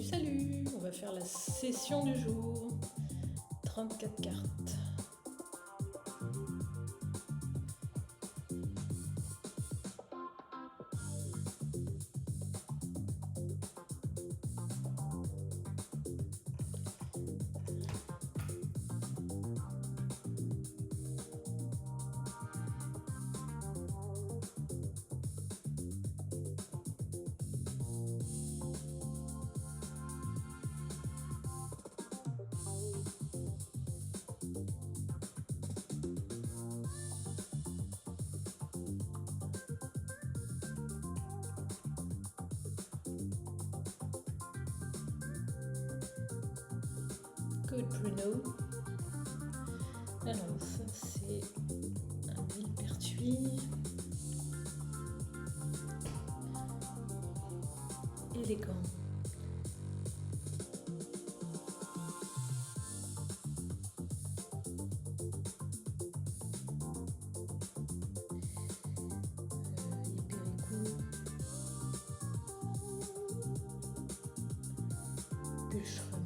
Salut, on va faire la session du jour. 34 cartes. Good Bruno. Alors ça c'est un millepertuis. Élégant. Hyperico. Bûcheron.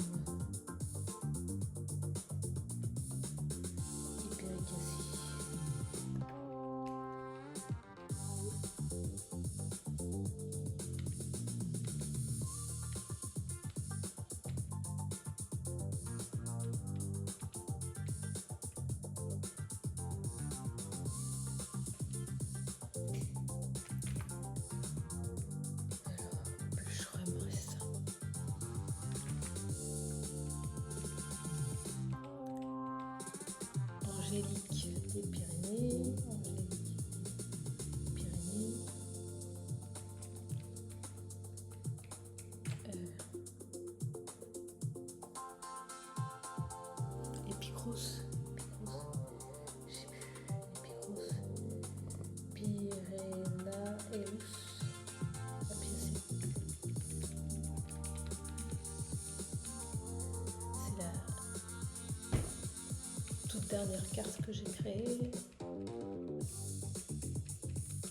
Angélique des Pyrénées, Épicros, Pyrénaeus, c'est la toute dernière carte que j'ai créée,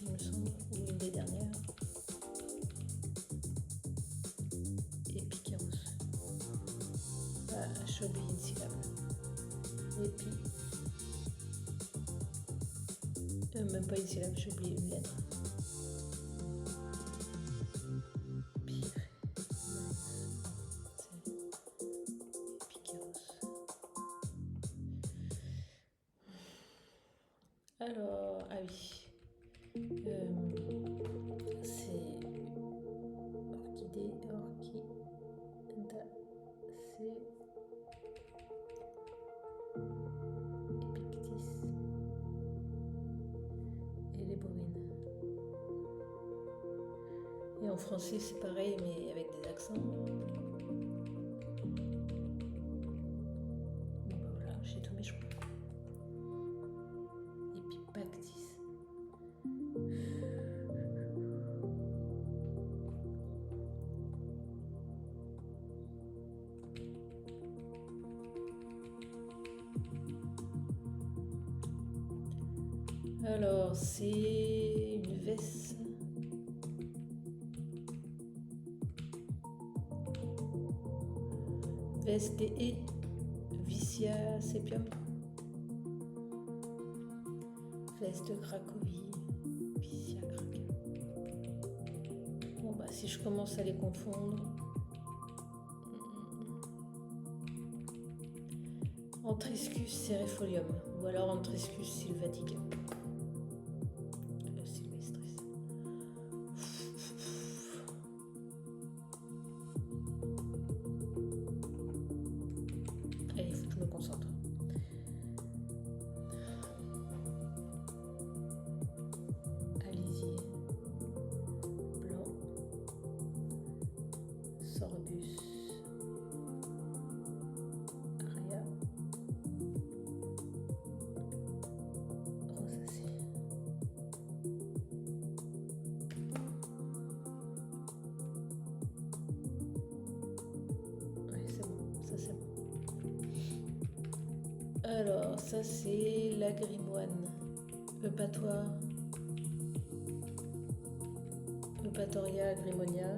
il me semble, ou une des dernières. Épicros. Ah, j'ai oublié une syllabe. Même pas une syllabe, j'ai oublié une lettre. Alors, ah oui, c'est orchidée, c'est Epictis et les bovines. Et en français c'est pareil mais avec des accents. Bon, voilà, j'ai tous mes choix. Epipactis. Alors, c'est une veste. Veste et Vicia Sepium. Veste de Cracovie. Vicia Cracovie. Bon, bah, si je commence à les confondre. Antriscus cerefolium. Ou alors Antriscus sylvatica. Sylvestris. Allez, il faut que je me concentre. Alisier. Blanc. Sorbus. Aria. Rosacée. Ouais, c'est bon, ça c'est bon. Alors, ça c'est l'agrimoine. Eupatoire. Eupatoria agrimonia.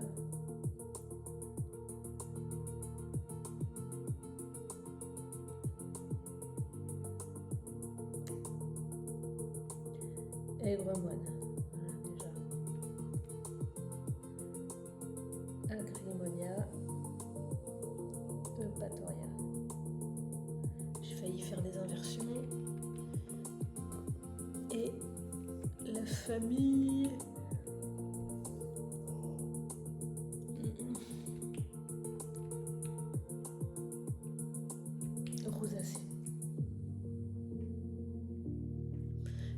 Aigre moine. Voilà, déjà. Agrimonia. Eupatoria. J'ai failli faire des inversions. Et la famille. Rosacée.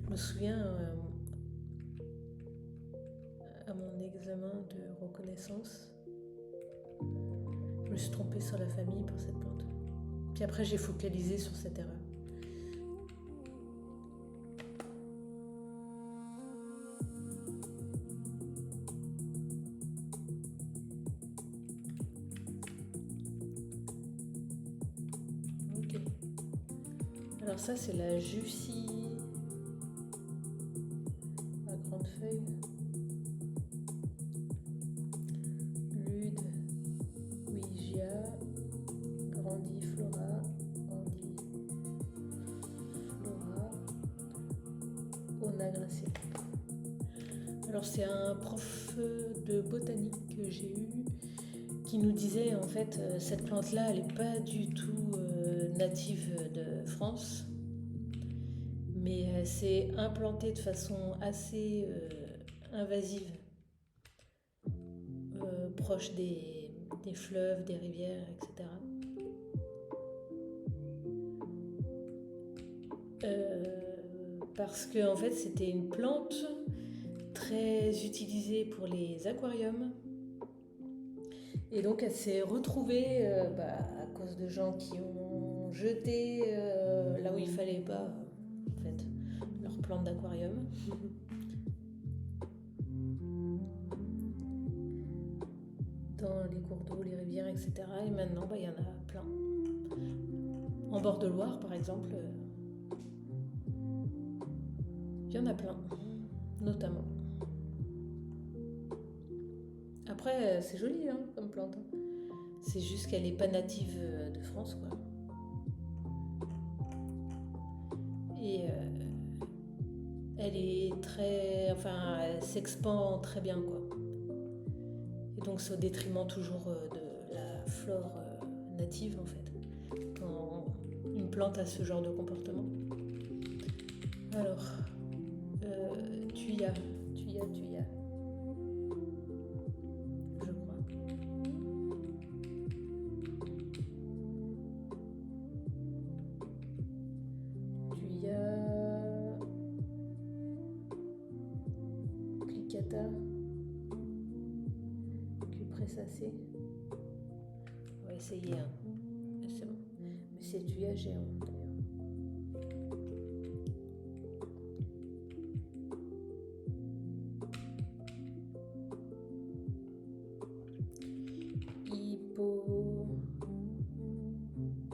Je me souviens à mon examen de reconnaissance, je me suis trompée sur la famille pour cette plante. Puis après, j'ai focalisé sur cette erreur. Ok. Alors ça, c'est la Jussie à grande feuille. Lude, Wigia, Grandiflora, Onagracea. Alors c'est un prof de botanique que j'ai eu qui nous disait en fait cette plante-là, elle n'est pas du tout native de France, mais elle s'est implantée de façon assez invasive, proche des fleuves, des rivières, etc. Parce que en fait c'était une plante très utilisée pour les aquariums, et donc elle s'est retrouvée à cause de gens qui ont jeté là où il fallait pas en fait leur plante d'aquarium. Dans les cours d'eau, les rivières, etc. Et maintenant il y en a plein. En bord de Loire par exemple, il y en a plein, notamment. Après, c'est joli comme plante. C'est juste qu'elle n'est pas native de France, quoi. Et elle est très... Enfin, elle s'expand très bien, quoi. Et donc, c'est au détriment toujours de la flore native, en fait. Quand une plante a ce genre de comportement. Alors, Thuya. Plicata, Cupressacée. On va essayer. C'est bon. Mais c'est Thuya géant d'ailleurs.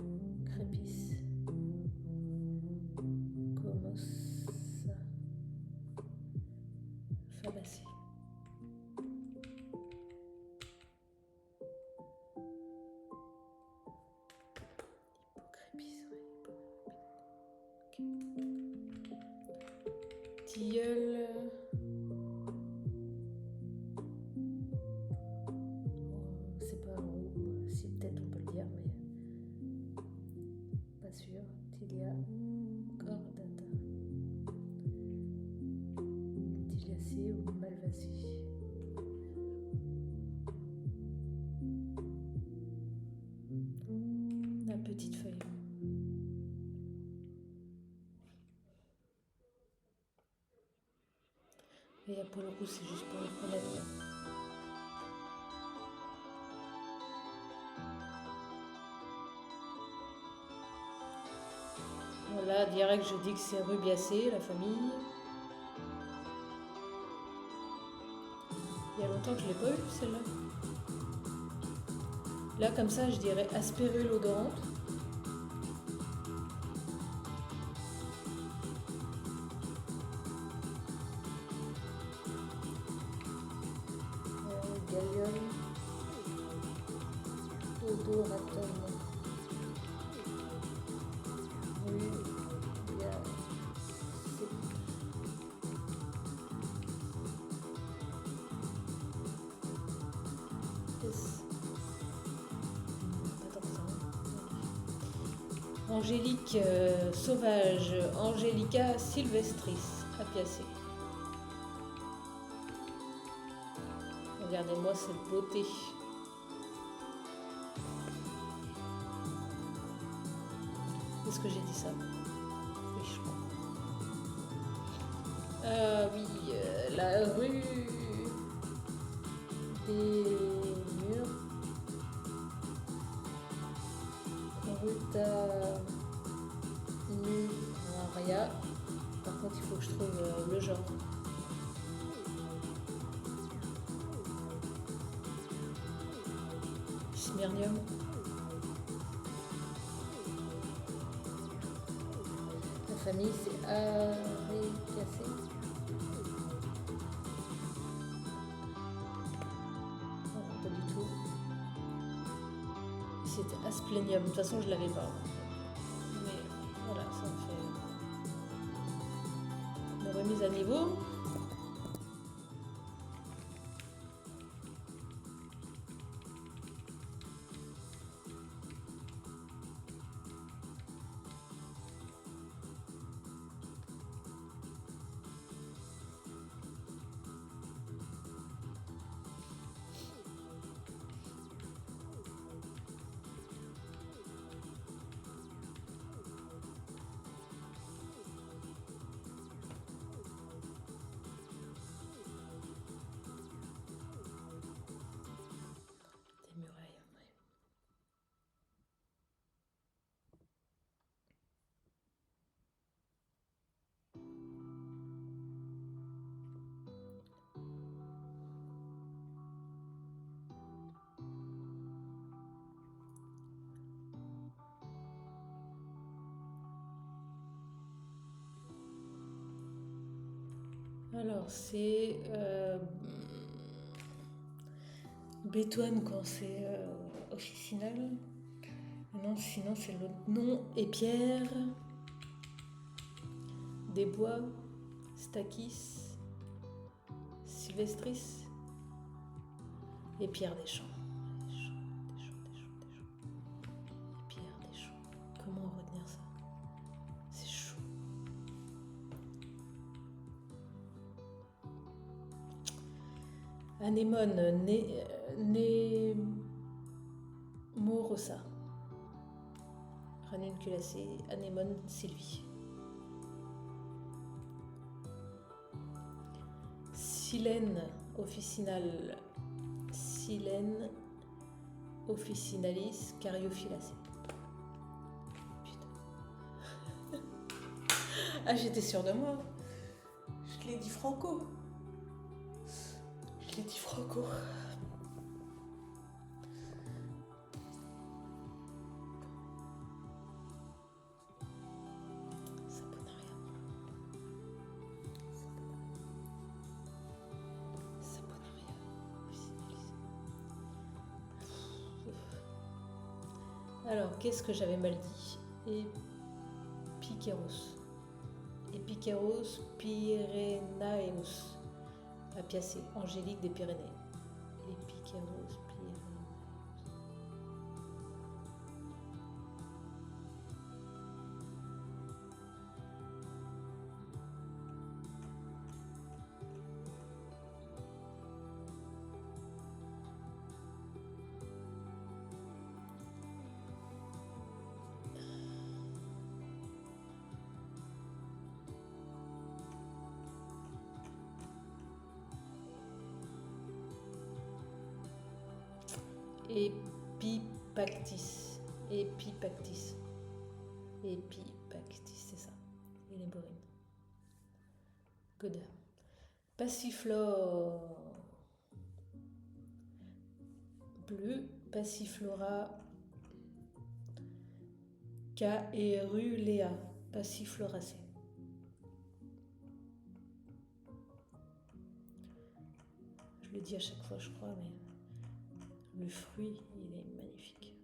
Hippocrépis. Comossa. Fabacée. Tilleul. C'est pas un haut, si peut-être on peut le dire, mais pas sûr. Tilia cordata. Tiliacée ou malvacée. La petite feuille. Et pour le coup, c'est juste pour le connaître. Voilà, direct, je dis que c'est Rubiacée, la famille. Il y a longtemps que je ne l'ai pas vue, celle-là. Là, comme ça, je dirais Aspérule odorante. Gallium. Odoratum. Angélique sauvage, Angelica sylvestris, apiacée. Regardez-moi cette beauté. Est-ce que j'ai dit ça? Oui, je crois. Ah oui, la rue des murs. Rutanuaria. Par contre, il faut que je trouve le genre. Smyrnium. La famille, c'est Aricacées. Non, pas du tout. C'était Asplenium. De toute façon, je l'avais pas. Mais voilà, ça me fait une remise à niveau. Des murailles. Alors, c'est Bétoine quand c'est officinal. Non, sinon c'est l'autre nom. Et Pierre, des bois, Stakis, Sylvestris et Pierre des Champs. Des Pierre des Champs. Comment retenir ça? C'est chaud. Anémone, Nemorosa. Ranunculacée, Anémone Sylvie. Silène officinale, Silène officinalis, Cariophyllacée. Putain. Ah, j'étais sûre de moi. Je l'ai dit franco. Je l'ai dit franco. Alors, qu'est-ce que j'avais mal dit? Epikeros. Epikeros Pyrenaeus. Apiacée, Angélique des Pyrénées. Epikeros Pyrenaeus. Epipactis. Epipactis. Epipactis, c'est ça. Et les borines. Good. Passiflore. Bleu. Passiflora. Caerulea. Passifloracée. Je le dis à chaque fois, je crois, mais le fruit, il est magnifique.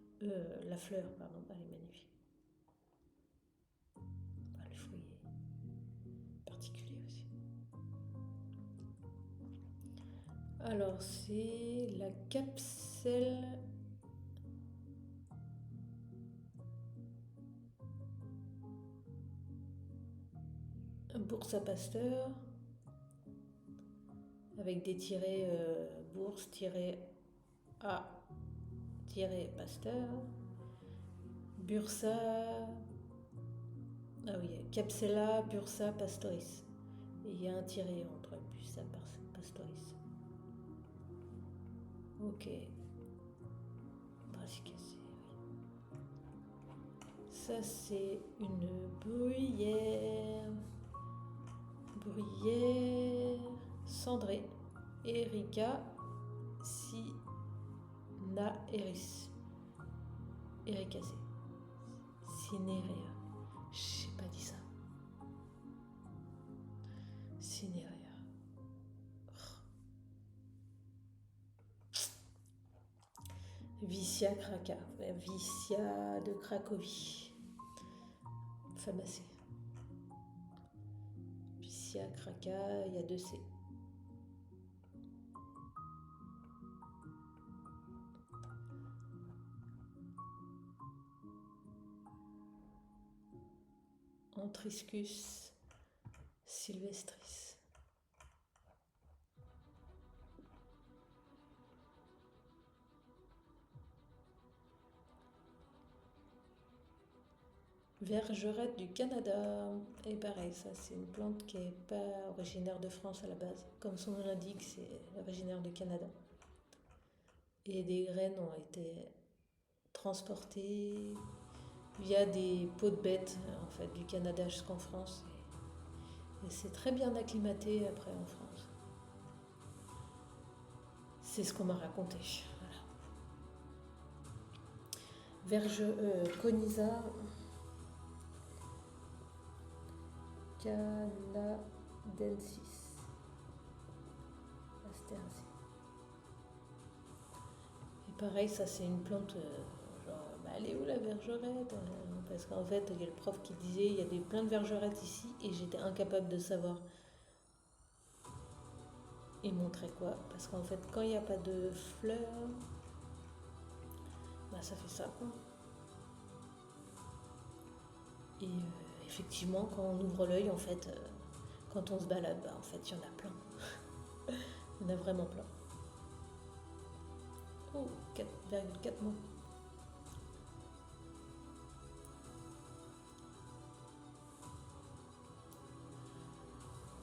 La fleur, pardon, elle est magnifique. Ah, le fruit est particulier aussi. Alors, c'est la capsule Boursa Pasteur, avec des tirets bourse, A, Pasteur, Bursa, ah oui, Capsella, Bursa Pastoris. Et il y a un tiret entre Bursa Pastoris. Ok. Brassicacée, oui. Ça, c'est une bruyère. Bruyère cendrée. Erica Cinearis. Ericacée. Cinerea. J'ai pas dit ça. Cinerea. Vicia Kraka. Vicia de Cracovie. Famacée. Vicia Kraka, il y a 2 C. Antriscus sylvestris. Vergerette du Canada. Et pareil, ça c'est une plante qui n'est pas originaire de France à la base. Comme son nom l'indique, c'est originaire du Canada. Et des graines ont été transportées via des pots de bêtes en fait, du Canada jusqu'en France. Et c'est très bien acclimaté après en France. C'est ce qu'on m'a raconté. Voilà. Conisa canadensis. Astéracée. Et pareil, ça c'est une plante, elle est où la vergerette? Parce qu'en fait, il y a le prof qui disait, il y a plein de vergerettes ici, et j'étais incapable de savoir. Il montrait quoi? Parce qu'en fait, quand il n'y a pas de fleurs, bah ça fait ça quoi. Et effectivement, quand on ouvre l'œil, en fait, quand on se balade, bah en fait, il y en a plein. Il y en a vraiment plein. Oh, 4,4 mois.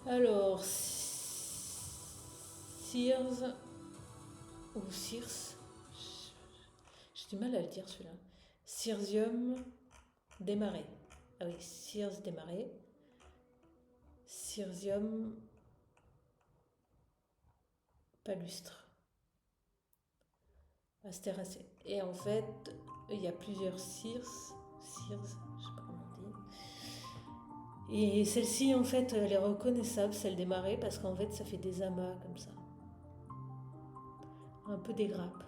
Alors, Circe ou Circe, j'ai du mal à le dire celui-là. Cirsium démarré. Ah oui, Circe démarré. Cirsium palustre. Astéracée. Et en fait, il y a plusieurs Circe, je sais pas comment on dit. Et celle-ci, en fait, elle est reconnaissable, celle démarrée, parce qu'en fait, ça fait des amas comme ça. Un peu des grappes.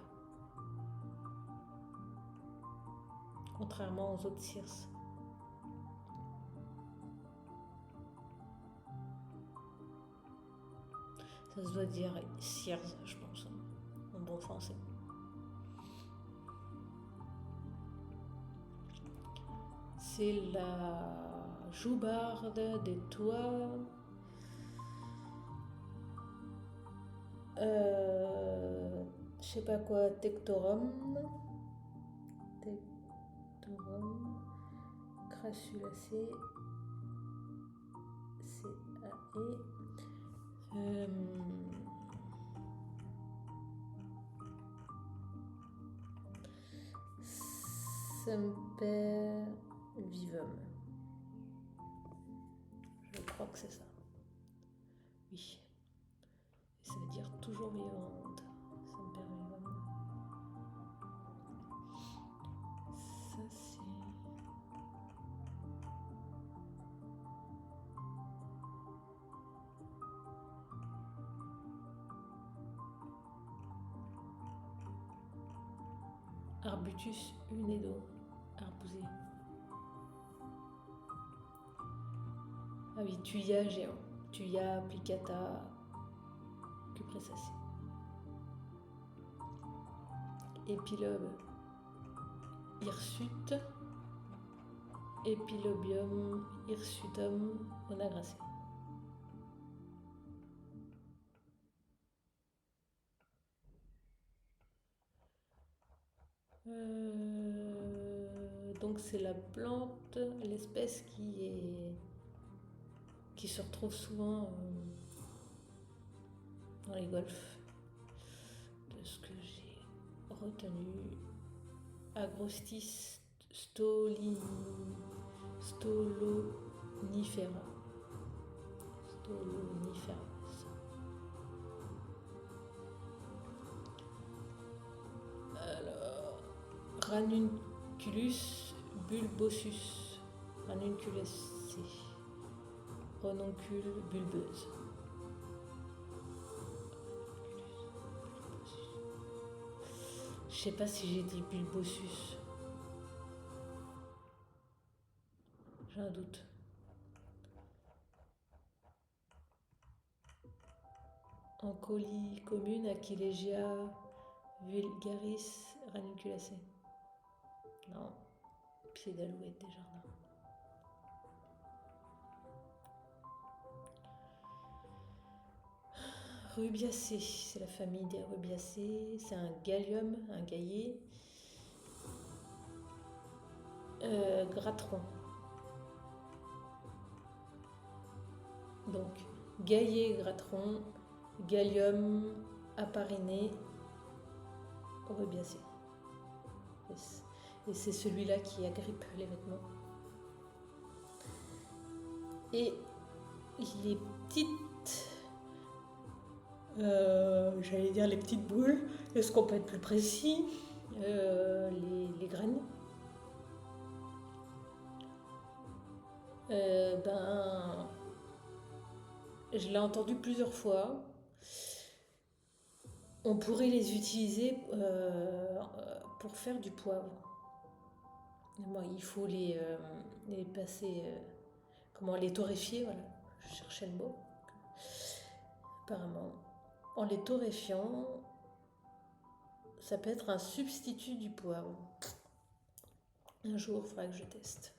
Contrairement aux autres Circe. Ça se doit dire Circe, je pense, en bon français. C'est la joubarde des toits. Je sais pas quoi, Tectorum, crassulacée, C-A-E, Semper vivum. Je crois que c'est ça. Oui. Et ça veut dire toujours vivante. Semper vivum. Ça c'est... Arbutus unedo, arbusé. Ah oui, Thuya géant. Thuya plicata cupressacée. Épilobe hirsute. Epilobium hirsutum onagracée. Donc c'est la plante, l'espèce qui se retrouve souvent dans les golfs, de ce que j'ai retenu. Agrostis stolonifera. Stolonifera. Alors, Ranunculus bulbosus. Ranunculacée. Renoncule bulbeuse. Je sais pas si j'ai dit bulbosus. J'ai un doute. En colis commune, Aquilegia vulgaris ranunculacée. Non, pied d'alouette des jardins. Rubiacée, c'est la famille des rubiacées. C'est un gallium, un gaillet. Gratron. Donc, gaillet, gratron, gallium, appariné, rubiacée. Et c'est celui-là qui agrippe les vêtements. Et les petites, j'allais dire les petites boules, est-ce qu'on peut être plus précis, les graines, je l'ai entendu plusieurs fois. On pourrait les utiliser pour faire du poivre. Bon, il faut les passer, les torréfier, voilà. Je cherchais le mot. Apparemment, en les torréfiant, ça peut être un substitut du poivre. Un jour, il faudra que je teste.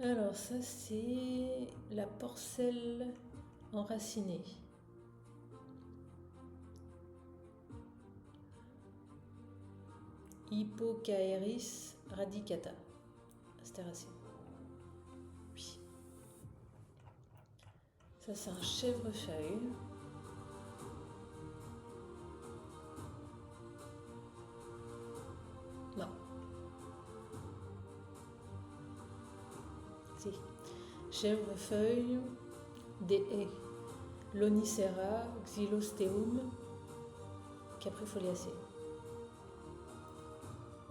Alors ça, c'est la porcelle enracinée. Hippocaeris radicata. Astéracée. Oui. Ça, c'est un chèvrefeuille. Non. Si. Chèvrefeuille, des haies. Lonicera, Xylosteum, Caprifoliacée.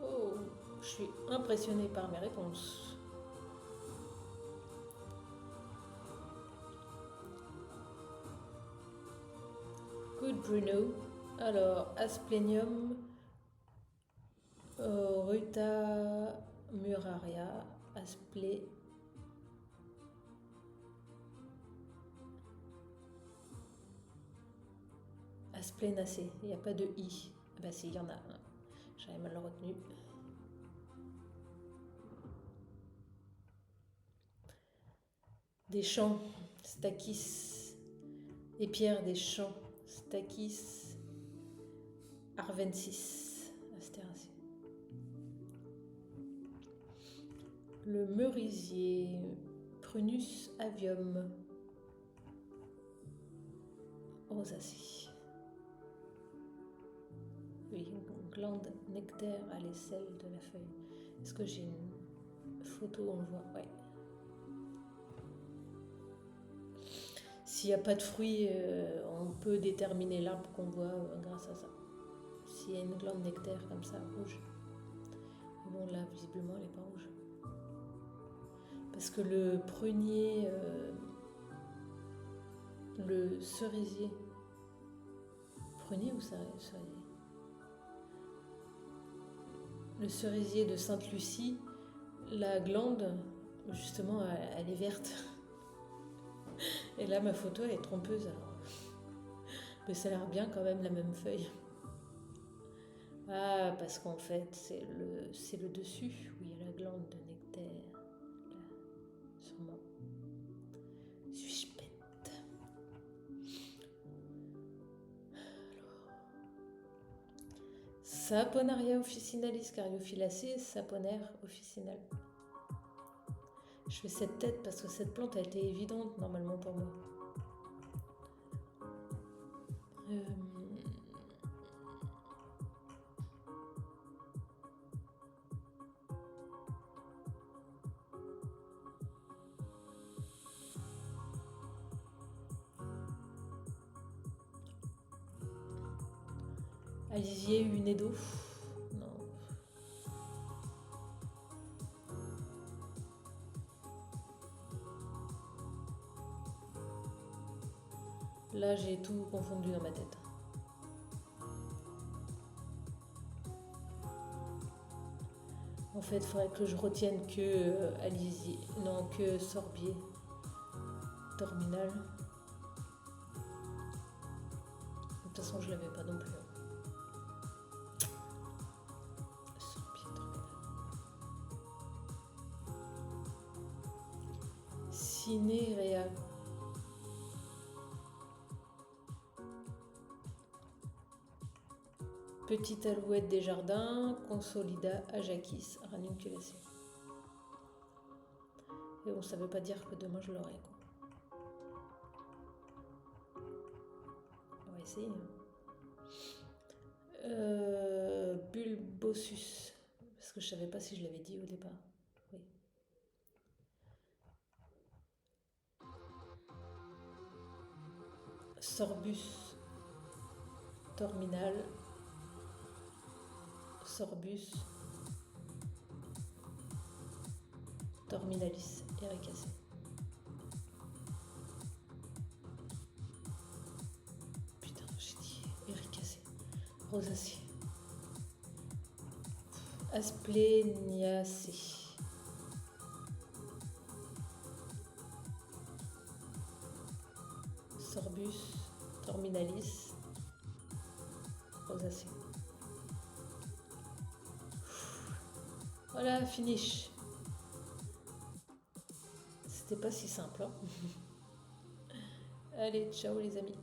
Oh, je suis impressionnée par mes réponses. Good Bruno. Alors, Asplenium, Ruta muraria, Asplénacée. Il n'y a pas de i. Ah bah si, il y en a un. J'avais mal retenu. Des champs, Stachys. Et pierres des champs, Stachys arvensis. Astéracée. Le merisier, Prunus avium, rosacée. Oui, une glande nectaire à l'aisselle de la feuille. Est-ce que j'ai une photo où on le voit? Ouais. S'il n'y a pas de fruits, on peut déterminer l'arbre qu'on voit grâce à ça. S'il y a une glande nectaire comme ça, rouge. Bon, là, visiblement, elle n'est pas rouge. Parce que le prunier, le cerisier, prunier ou cerisier? Le cerisier de Sainte-Lucie, la glande, justement, elle est verte. Et là, ma photo, elle est trompeuse, alors. Mais ça a l'air bien quand même, la même feuille. Ah, parce qu'en fait, c'est le dessus où il y a la glande de nectaire. Là, sûrement. Suis-je bête? Saponaria officinalis, Cariophyllacée, Saponaire officinal. Je fais cette tête parce que cette plante a été évidente normalement pour moi. Alisier Unedo. Non. Là, j'ai tout confondu dans ma tête. En fait, il faudrait que je retienne que Alisier, non, que Sorbier, Terminal. De toute façon, je l'avais pas non plus. Sorbier, Terminal. Cinéréa. Petite alouette des jardins, Consolida ajacis, ranunculacée. Et bon, ça veut pas dire que demain je l'aurai. On va essayer. Bulbosus, parce que je savais pas si je l'avais dit au départ. Oui. Sorbus, Terminal. Sorbus, Terminalis, Ericacée. Putain, j'ai dit Ericacée. Rosacée. Aspléniacée. Sorbus, Terminalis, Rosacée. Voilà, finish. C'était pas si simple. Hein. Allez, ciao les amis.